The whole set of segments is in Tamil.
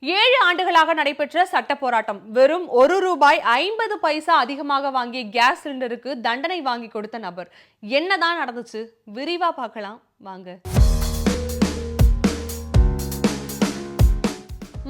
7 ஆண்டுகளாக நடைபெற்ற சட்ட போராட்டம். வெறும் ₹1.50 அதிகமாக வாங்கிய கேஸ் சிலிண்டருக்கு தண்டனை வாங்கி கொடுத்த நபர். என்னதான் நடந்துச்சு? விரிவா பார்க்கலாம் வாங்க.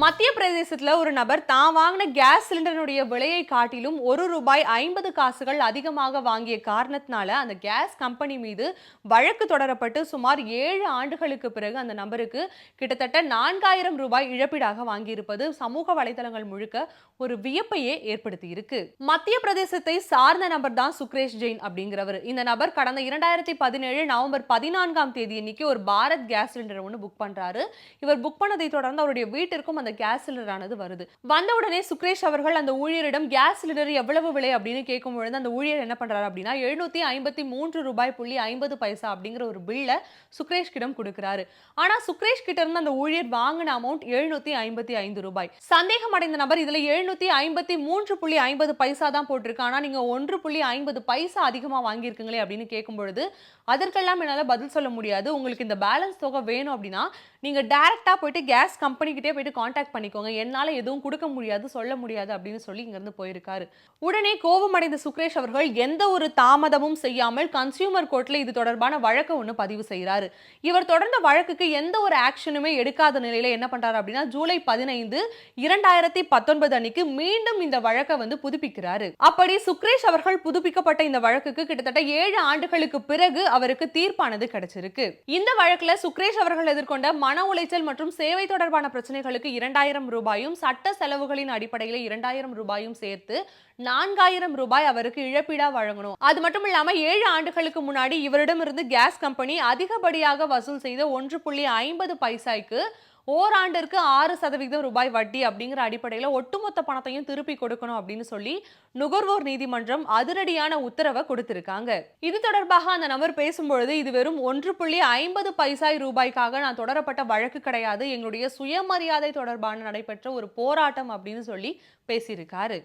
மத்திய பிரதேசத்துல ஒரு நபர் தான் வாங்கின கேஸ் சிலிண்டருடைய விலையை காட்டிலும் ₹1.50 அதிகமாக வாங்கிய காரணத்தினால அந்த கேஸ் கம்பெனி மீது வழக்கு தொடரப்பட்டு சுமார் 7 ஆண்டுகளுக்கு பிறகு அந்த நபருக்கு கிட்டத்தட்ட ₹4000 இழப்பீடாக வாங்கியிருப்பது சமூக வலைதளங்கள் முழுக்க ஒரு வியப்பையே ஏற்படுத்தி இருக்கு. மத்திய பிரதேசத்தை சார்ந்த நபர் தான் சுக்ரேஷ் ஜெயின் அப்படிங்கிறவர். இந்த நபர் கடந்த 2017 நவம்பர் 14ஆம் தேதி அன்னைக்கு ஒரு பாரத் கேஸ் சிலிண்டர் ஒன்று புக் பண்றாரு. இவர் புக் பண்ணதை தொடர்ந்து அவருடைய வீட்டிற்கும் அந்த கேஸ் சிலிண்டர் ஆனது வருது. வந்த உடனே சுக்ரேஷ் அவர்கள் அந்த ஊழியரிடம் கேஸ் சிலிண்டர் எவ்வளவு விலை அப்படின்னு கேட்கும் பொழுது அந்த ஊழியர் என்ன பண்றாரு அப்படின்னா ₹753.50 அப்படிங்கிற ஒரு பில்ல சுக்ரேஷ் கிடம் கொடுக்கிறாரு. ஆனா சுக்ரேஷ் கிட்ட இருந்து அந்த ஊழியர் வாங்கின அமௌண்ட் ₹755. சந்தேகம் அடைந்த நபர் இதுல ₹753.50 தான் போட்டிருக்கு. ஆனா நீங்க ₹1.50 அதிகமா வாங்கியிருக்கீங்களே அப்படின்னு கேட்கும் பொழுது அதற்கெல்லாம் என்னால பதில் சொல்ல முடியாது. உங்களுக்கு இந்த பேலன்ஸ் தொகை வேணும் அப்படின்னா நீங்க டைரக்டா போயிட்டு கேஸ் கம்பெனி கிட்டே போயிட்டு கான்டாக்ட் பண்ணிக்கோங்க. என்னால எதுவும் கொடுக்க முடியாது, சொல்ல முடியாது அப்படின்னு சொல்லி இங்க இருந்து போயிருக்காரு. உடனே கோபமடைந்த சுக்ரேஷ் அவர்கள் எந்த ஒரு தாமதமும் செய்யாமல் கன்சியூமர் கோர்ட்ல இது தொடர்பான வழக்கு ஒன்று பதிவு செய்யறாரு. இவர் தொடர்ந்த வழக்குக்கு எந்த ஒரு ஆக்ஷனுமே எடுக்காத நிலையில என்ன பண்றாரு அப்படின்னா ஜூலை 15, 2019 அன்னைக்கு மீண்டும் இந்த வழக்கை வந்து புதுப்பிக்கிறாரு. அப்படி சுக்ரேஷ் அவர்கள் புதுப்பிக்கப்பட்ட இந்த வழக்குக்கு கிட்டத்தட்ட 7 ஆண்டுகளுக்கு பிறகு அவருக்கு தீர்ப்பானது கிடைச்சிருக்கு. இந்த வழக்குல சுக்ரேஷ் அவர்கள் எதிர்கொண்ட மன உளைச்சல் மற்றும் சேவை தொடர்பான பிரச்சனைகளுக்கு ₹2000 சட்ட செலவுகளின் அடிப்படையில் ₹2000 சேர்த்து ₹4000 அவருக்கு இழப்பீடா வழங்கணும். அது மட்டும் இல்லாம 7 ஆண்டுகளுக்கு முன்னாடி இவரிடமிருந்து கேஸ் கம்பெனி அதிகப்படியாக வசூல் செய்த ₹1.50 ஓராண்டிற்கு 6% வட்டி அப்படிங்கிற அடிப்படையில் ஒட்டுமொத்த பணத்தையும் திருப்பி கொடுக்கணும் அப்படின்னு சொல்லி நுகர்வோர் நீதிமன்றம் அதிரடியான உத்தரவை கொடுத்திருக்காங்க. இது தொடர்பாக அந்த நபர் பேசும்பொழுது இது வெறும் ₹1.50 நான் தொடரப்பட்ட வழக்கு கிடையாது, எங்களுடைய சுயமரியாதை தொடர்பான நடைபெற்ற ஒரு போராட்டம் அப்படின்னு சொல்லி பேசியிருக்காரு.